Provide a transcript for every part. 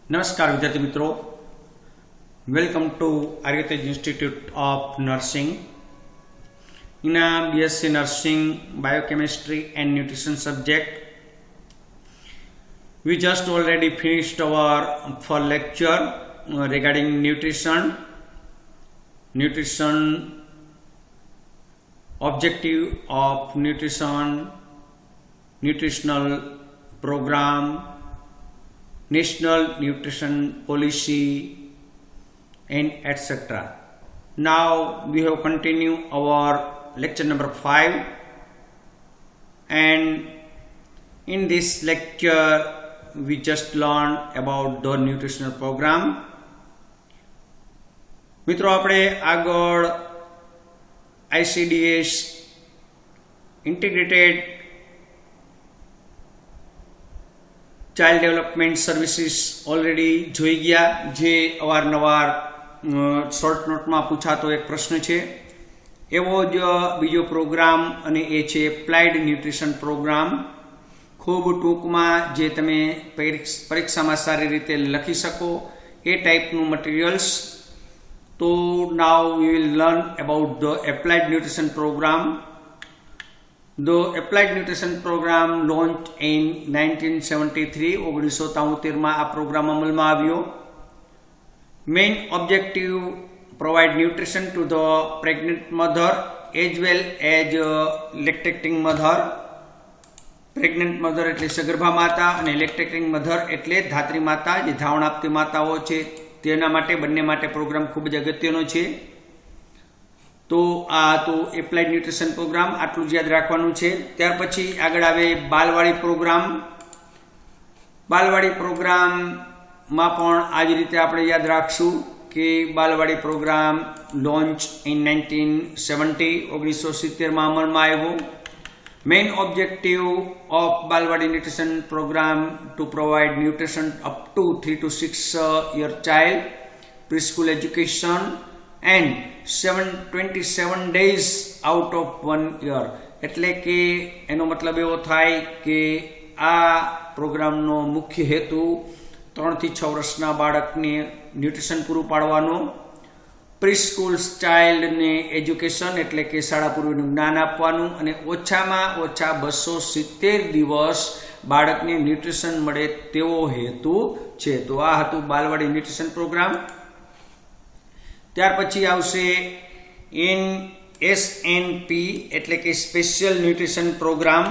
નમસ્કાર વિદ્યાર્થી મિત્રો, welcome to Aryatej institute of nursing. In a BSc Nursing Biochemistry and Nutrition subject, we just already finished our first lecture regarding nutrition, objective of nutrition, nutritional program, National Nutrition Policy, and etc. Now we have continued our lecture number 5, and in this lecture we just learned about the nutritional program. મિત્રો, આપણે આગળ ICDS integrated child development services already જોઈ ગયા, જે અવારનવાર short નોટમાં પૂછાતો એક પ્રશ્ન છે. એવો જ બીજો પ્રોગ્રામ, અને એ છે એપ્લાઇડ ન્યુટ્રિશન પ્રોગ્રામ. ખૂબ ટૂંકમાં જે તમે પરીક્ષામાં સારી રીતે લખી શકો એ ટાઈપનું મટીરિયલ્સ. તો now we will learn about the applied nutrition programme. The Applied Nutrition Program launched in 1973. 1973 આ પ્રોગ્રામ અમલમાં આવ્યો. Main objective provide nutrition to the pregnant mother as well as lactating mother. Pregnant mother એટલે સગર્ભા માતા, અને lactating mother એટલે ધાત્રી માતા, જે ધાવણ આપતી માતાઓ છે તેના માટે, બંને માટે પ્રોગ્રામ ખૂબ જ અગત્યનો છે. તો આ તો એપ્લાઇડ ન્યુટ્રિશન પ્રોગ્રામ, આટલું જ યાદ રાખવાનું છે. ત્યાર પછી આગળ આવે બાલવાડી પ્રોગ્રામ. બાલવાડી પ્રોગ્રામમાં પણ આ જ રીતે આપણે યાદ રાખશું કે બાલવાડી પ્રોગ્રામ લોન્ચ ઇન 1970. 1970 અમલમાં આવ્યો. Main objective of Balwadi nutrition programme to provide nutrition up to 3 to 6 year child, preschool education and 27 days out of 1 year. એટલે કે એનો મતલબ એવો થાય કે આ પ્રોગ્રામનો મુખ્ય હેતુ 3 થી 6 વર્ષના બાળકને ન્યુટ્રિશન પૂરું પાડવાનો, પ્રીસ્કૂલ ચાઇલ્ડને એજ્યુકેશન એટલે કે શાળા પૂર્વેનું જ્ઞાન આપવાનું, અને ઓછામાં ઓછા 270 દિવસ બાળકને ન્યુટ્રિશન મળે તેવો હેતુ છે. તો આ હતું બાલવાડી ન્યુટ્રિશન પ્રોગ્રામ. ત્યાર પછી આવશે NSNP એટલે કે સ્પેશિયલ ન્યુટ્રિશન પ્રોગ્રામ.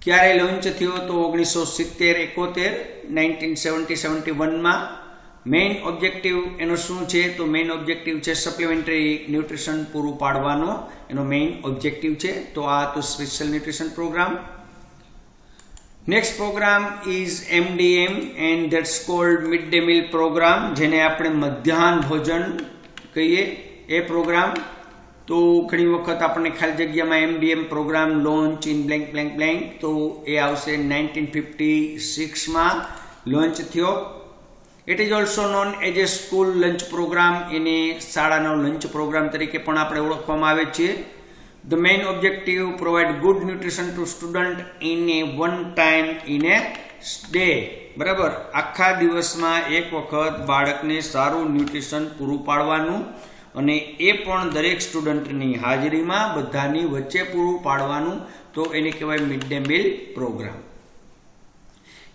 ક્યારે લોન્ચ થયો? તો 1970-71, 1970-71માં. મેઇન ઓબ્જેક્ટિવ એનો શું છે? તો મેઇન ઓબ્જેક્ટિવ છે સપ્લિમેન્ટરી ન્યુટ્રિશન પૂરું પાડવાનો, એનો મેઇન ઓબ્જેક્ટિવ છે. તો આ તો special nutrition program. Next programme is MDM, and that's called mid day meal program, જેને આપણે મધ્યાહન ભોજન કહીએ એ પ્રોગ્રામ. તો ઘણી વખત આપણને ખાલી જગ્યામાં MDM program launch in blank blank blank, તો એ આવશે 1956માં લોન્ચ થયો. It is also known as a school lunch program. એને શાળાનો લંચ પ્રોગ્રામ તરીકે પણ આપણે ઓળખવામાં આવે છે. The main objective provide good nutrition to student in a one time in a day. બરાબર, આખા દિવસમાં એક વખત બાળકને સારું ન્યુટ્રિશન પૂરું પાડવાનું, અને એ પણ દરેક સ્ટુડન્ટની હાજરીમાં બધાની વચ્ચે પૂરું પાડવાનું. તો એને કહેવાય mid day meal program.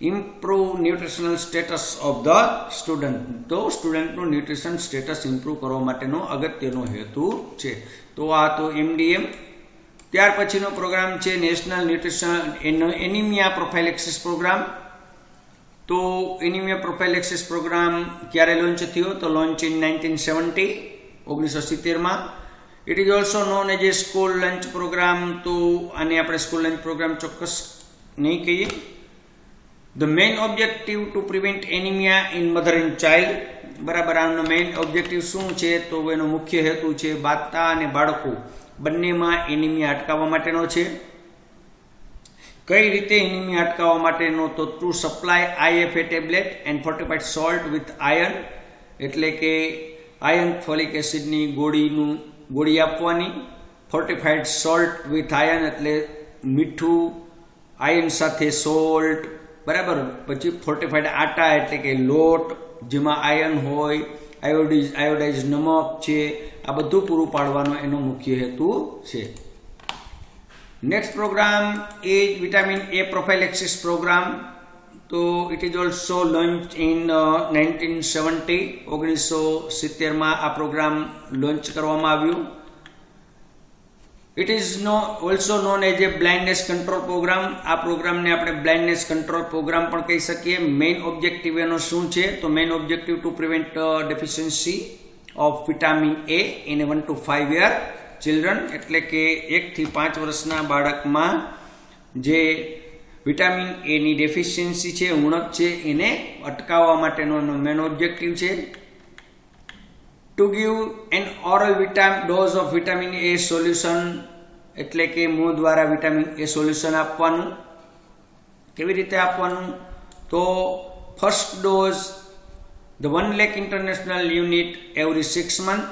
Improve nutritional status of the student. તો સ્ટુડન્ટનું ન્યુટ્રિશન સ્ટેટસ ઇમ્પ્રૂવ કરવા માટેનો અગત્યનો હેતુ છે. તો આ તો MDM. ત્યાર પછીનો પ્રોગ્રામ છે national nutrition anaemia prophylaxis programme. તો એનિમિયા પ્રોફાઇલેક્સિસ પ્રોગ્રામ ક્યારે લોન્ચ થયો? તો લોન્ચ ઇન 1970, 1970માં. It is also known as a school lunch programme. તો આને આપણે સ્કૂલ લંચ પ્રોગ્રામ ચોક્કસ નહીં કહીએ. The main objective to prevent anaemia in mother and child. બરાબર, આનો મેઇન ઓબ્જેક્ટિવ શું છે? તો એનો મુખ્ય હેતુ છે માતા અને બાળકો બંનેમાં એનિમિયા અટકાવવા માટેનો છે. કઈ રીતે એનિમિયા અટકાવવા માટેનો? તો through supply IFA tablet and fortified salt with iron. એટલે કે આયર્ન ફોલિક એસિડની ગોળી આપવાની. ફોર્ટિફાઈડ સોલ્ટ વિથ આયર્ન એટલે મીઠું, આયર્ન સાથે સોલ્ટ, બરાબર. પછી ફોર્ટિફાઈડ આટા એટલે કે લોટ જેમાં આયર્ન હોય, આયોડાઇઝ નમક છે, આ બધું પૂરું પાડવાનો એનો મુખ્ય હેતુ છે. Next programme is vitamin A prophylaxis programme. તો it is also launch in 1970. 1970માં આ પ્રોગ્રામ લોન્ચ કરવામાં આવ્યું. It is also known as a blindness control programme. આ પ્રોગ્રામને આપણે બ્લાઇન્ડનેસ કંટ્રોલ પ્રોગ્રામ પણ કહી શકીએ. મેઇન ઓબ્જેક્ટિવ એનો શું છે? તો main objective to prevent deficiency of vitamin A in 1 to 5 year children, એટલે કે 1 થી 5 વર્ષના બાળકમાં જે વિટામિન એની ડેફિશિયન્સી છે, ઉણપ છે, એને અટકાવવા માટેનો મેઇન ઓબ્જેક્ટિવ છે. To give an oral dose of vitamin A solution, એટલે કે મોં દ્વારા વિટામિન એ સોલ્યુશન આપવાનું. કેવી રીતે આપવાનું? તો first dose the 1 lakh international unit every 6 months,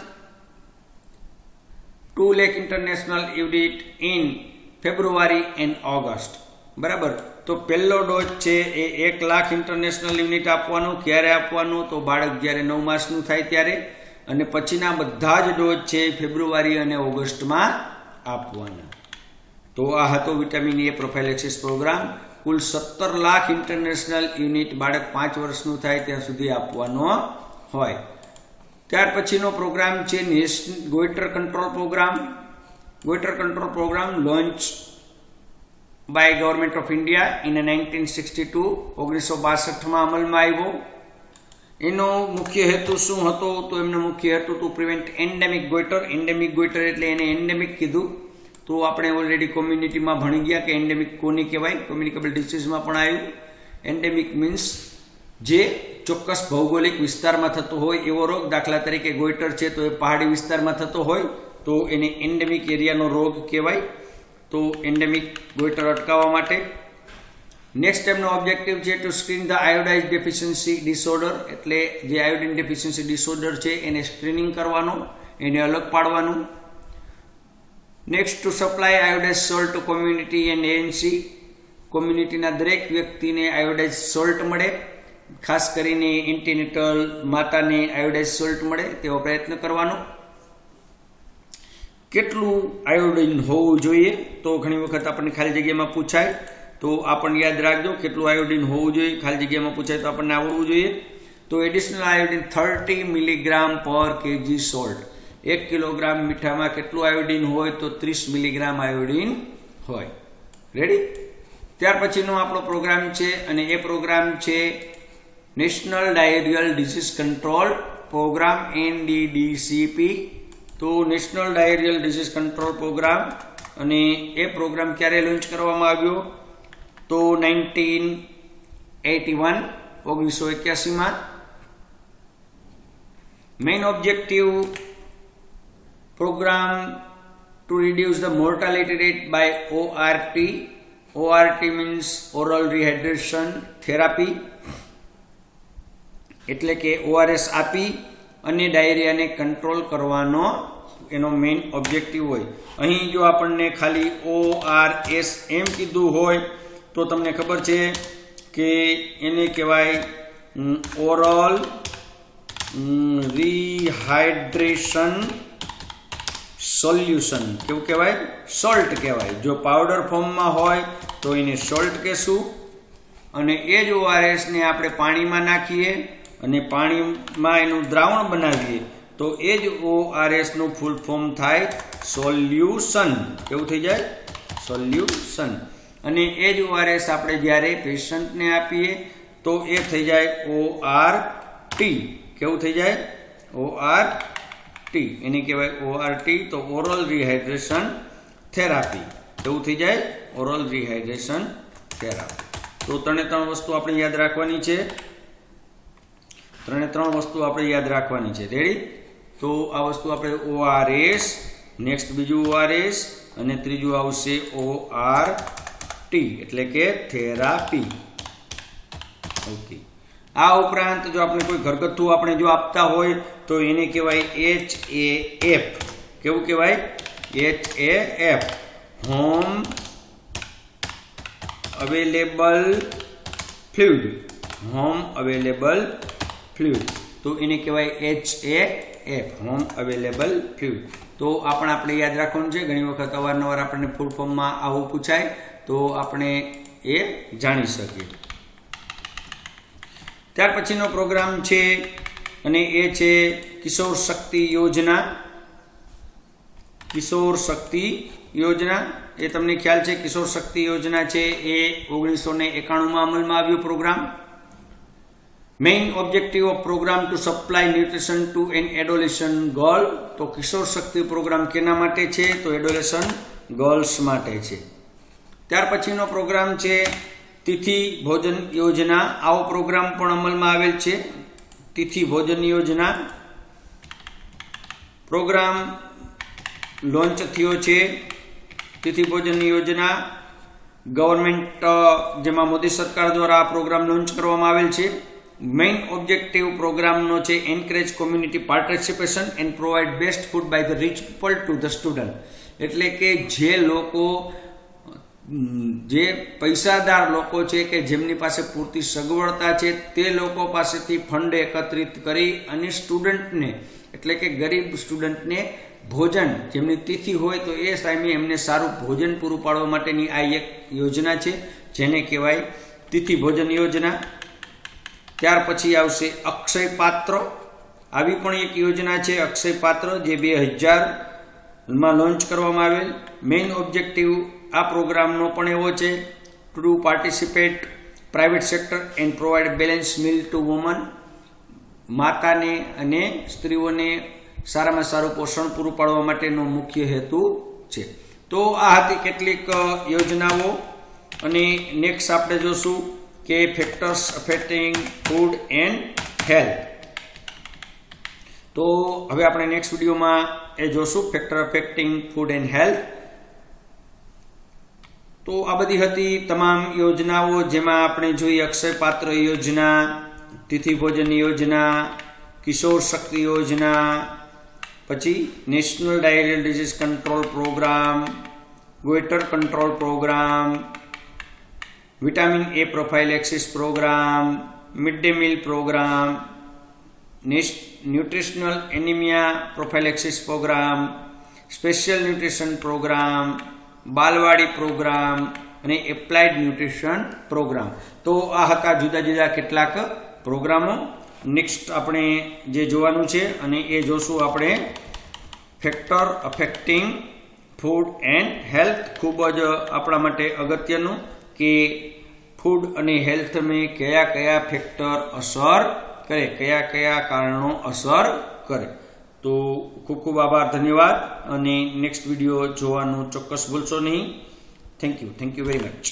2 lakh international unit in February and August. બરાબર. તો પહેલો ડોઝ છે એ 1 લાખ ઇન્ટરનેશનલ યુનિટ આપવાનું. ક્યારે આપવાનું? તો બાળક જ્યારે 9 માસનું થાય ત્યારે. અને પછીના બધા જ ડોઝ છે ફેબ્રુઆરી અને ઓગસ્ટમાં આપવાના. તો આ હતો વિટામિન એ પ્રોફાઇલેક્સિસ પ્રોગ્રામ. કુલ 17 લાખ ઇન્ટરનેશનલ યુનિટ બાળક 5 વર્ષનું થાય ત્યાં સુધી આપવાનો હોય. ત્યાર પછીનો પ્રોગ્રામ છે goiter control programme. Goitre control program launch by government of India in 1962. 1962માં અમલમાં આવ્યો. એનો મુખ્ય હેતુ શું હતો? તો એમનો મુખ્ય હેતુ two prevent endemic goitre. Endemic goitre એટલે એને એન્ડેમિક કીધું. તો આપણે ઓલરેડી કોમ્યુનિટીમાં ભણી ગયા કે એન્ડેમિક કોને કહેવાય. કોમ્યુનિકેબલ ડિસીઝમાં પણ આવ્યું. એન્ડેમિક મીન્સ જે ચોક્કસ ભૌગોલિક વિસ્તારમાં થતો હોય એવો રોગ. દાખલા તરીકે ગોઈટર છે તો એ પહાડી વિસ્તારમાં થતો હોય તો એને એન્ડેમિક એરિયાનો રોગ કહેવાય. તો એન્ડેમિક ગોઈટર અટકાવવા માટે નેક્સ્ટ એમનો ઓબ્જેક્ટિવ છે to screen the iodize deficiency disorder, એટલે જે આયોડિન ડેફિશિયન્સી ડિસઓર્ડર છે એને સ્ક્રીનિંગ કરવાનું, એને અલગ પાડવાનું. Next to supply iodize salt to community and ANC. કોમ્યુનિટીના દરેક વ્યક્તિને આયોડાઇઝ સોલ્ટ મળે, ખાસ કરીને એન્ટીનેટલ માતાને આયોડાઇઝ સોલ્ટ મળે તેવો પ્રયત્ન કરવાનો. કેટલું આયોડિન હોવું જોઈએ? તો ઘણી વખત આપણને ખાલી જગ્યામાં પૂછાય, તો આપણને યાદ રાખજો કેટલું આયોડિન હોવું જોઈએ. ખાલી જગ્યામાં પૂછાય તો આપણને આવડવું જોઈએ. તો એડિશનલ આયોડિન 30 મિલીગ્રામ પર કેજી સોલ્ટ. 1 કિલોગ્રામ મીઠામાં કેટલું આયોડિન હોય? તો 30 મિલીગ્રામ આયોડિન હોય. રેડી? ત્યાર પછીનો આપણો પ્રોગ્રામ છે અને એ પ્રોગ્રામ છે national diarrhoeal disease control programme NDDCP. તો national diarrhoeal disease control programme, અને એ પ્રોગ્રામ ક્યારે લોન્ચ કરવામાં આવ્યો? તો 1981. Main objective programme to reduce the mortality rate by ORT. ORT means oral rehydration therapy, એટલે કે ORS આપી અને ડાયરિયાને કંટ્રોલ કરવાનો એનો મેઇન ઓબ્જેક્ટિવ હોય. અહીં જો આપણને ખાલી ORS એમ કીધું હોય તો તમને ખબર છે કે એને કહેવાય ઓરલ રિહાઇડ્રેશન સોલ્યુશન. કેવું કહેવાય? સોલ્ટ કહેવાય. જો પાવડર ફોર્મમાં હોય તો એને સોલ્ટ કહેશું. અને એ જ ORSને આપણે પાણીમાં નાખીએ અને પાણીમાં એનું દ્રાવણ બનાવીએ તો એ જ ORSનું ફૂલ ફોર્મ થાય સોલ્યુશન. કેવું થઈ જાય? સોલ્યુશન. અને એ જ ORS આપણે જ્યારે પેશન્ટને આપીએ તો એ થઈ જાય ORT. કેવું થઈ જાય? ORT. એને કહેવાય ORT. તો ઓરલ રિહાઇડ્રેશન થેરાપી. કેવું થઈ જાય? Oral rehydration therapy. તો 3 વસ્તુ આપણે યાદ રાખવાની છે. 3 વસ્તુ આપણે યાદ રાખવાની છે. રેડી? તો આ વસ્તુ આપણે ORS, નેક્સ્ટ બીજું ORS અને ત્રીજું આવશે ORT, એટલે કે થેરાપી. ઓકે. આ ઉપરાંત જો આપણે કોઈ ઘરગથ્થુ આપણે જો આપતા હોય તો એને કહેવાય HAF. કેવું કહેવાય? HAF, home available fluid, home available fluid, તો એને કહેવાય HAF, હોમ અવેલેબલ ફ્લુઇડ. તો આપણે યાદ રાખવાનું છે. ઘણી વખત અવારનવાર આપણને ફૂલ ફોર્મમાં આવું પૂછાય તો આપણે એ જાણી શકીએ. ત્યાર પછીનો પ્રોગ્રામ છે અને એ છે કિશોર શક્તિ યોજના. કિશોર શક્તિ યોજના એ તમને ખ્યાલ છે. કિશોર શક્તિ યોજના છે એ 1991માં અમલમાં આવ્યો program. Main objective of program to supply nutrition to an adolescent girl. તો કિશોર શક્તિ પ્રોગ્રામ કેના માટે છે? તો એડોલેસન્ટ ગર્લ્સ માટે છે. ત્યાર પછીનો પ્રોગ્રામ છે તિથિ ભોજન યોજના. આવો પ્રોગ્રામ પણ અમલમાં આવેલ છે. તિથિ ભોજન યોજના પ્રોગ્રામ લોન્ચ થયો છે. તિથિ ભોજન યોજના ગવર્મેન્ટ, જેમાં મોદી સરકાર દ્વારા આ પ્રોગ્રામ લોન્ચ કરવામાં આવેલ છે. મેઇન ઓબ્જેક્ટિવ પ્રોગ્રામનો છે encourage community participation and provide best food by the rich people to the student. એટલે કે જે લોકો, જે પૈસાદાર લોકો છે કે જેમની પાસે પૂરતી સગવડતા છે તે લોકો પાસેથી ફંડ એકત્રિત કરી અને સ્ટુડન્ટને, એટલે કે ગરીબ સ્ટુડન્ટને ભોજન, જેમની તિથિ હોય તો એ ટાઈમે એમને સારું ભોજન પૂરું પાડવા માટેની આ એક યોજના છે, જેને કહેવાય તિથિ ભોજન યોજના. ત્યાર પછી આવશે અક્ષય પાત્ર. આવી પણ એક યોજના છે અક્ષય પાત્ર, જે 2000માં લોન્ચ કરવામાં આવેલ. મેઇન ઓબ્જેક્ટિવ આ પ્રોગ્રામનો પણ એવો છે to participate private sector and provide balance meal to woman. માતાને અને સ્ત્રીઓને સારામાં સારું પોષણ પૂરું પાડવા માટેનો મુખ્ય હેતુ છે. તો આ હતી કેટલીક યોજનાઓ. અને નેક્સ્ટ આપણે જોશું કે factors affecting food and health. તો હવે આપણે નેક્સ્ટ વિડીયોમાં એ જોશું factor affecting food and health. તો આ બધી હતી તમામ યોજનાઓ, જેમાં આપણે જોઈ અક્ષય પાત્ર યોજના, તિથિ ભોજન યોજના, કિશોર શક્તિ યોજના, પછી national diarrhoeal disease control programme, goitre control programme, vitamin A prophylaxis programme, mid day meal programme, nutritional anaemia prophylaxis programme, special nutrition programme, Balwadi programme અને એપ્લાઇડ ન્યુટ્રિશન પ્રોગ્રામ. તો આ હતા જુદા જુદા કેટલાક પ્રોગ્રામો. નેક્સ્ટ આપણે જે જોવાનું છે અને એ જોશું આપણે factor affecting food and health. ખૂબ જ આપણા માટે અગત્યનું કે ફૂડ અને હેલ્થને કયા કયા ફેક્ટર અસર કરે, કયા કયા કારણો અસર કરે. તો ખૂબ ખૂબ આભાર, ધન્યવાદ. અને નેક્સ્ટ વિડીયો જોવાનું ચોક્કસ ભૂલશો નહીં. Thank you very much.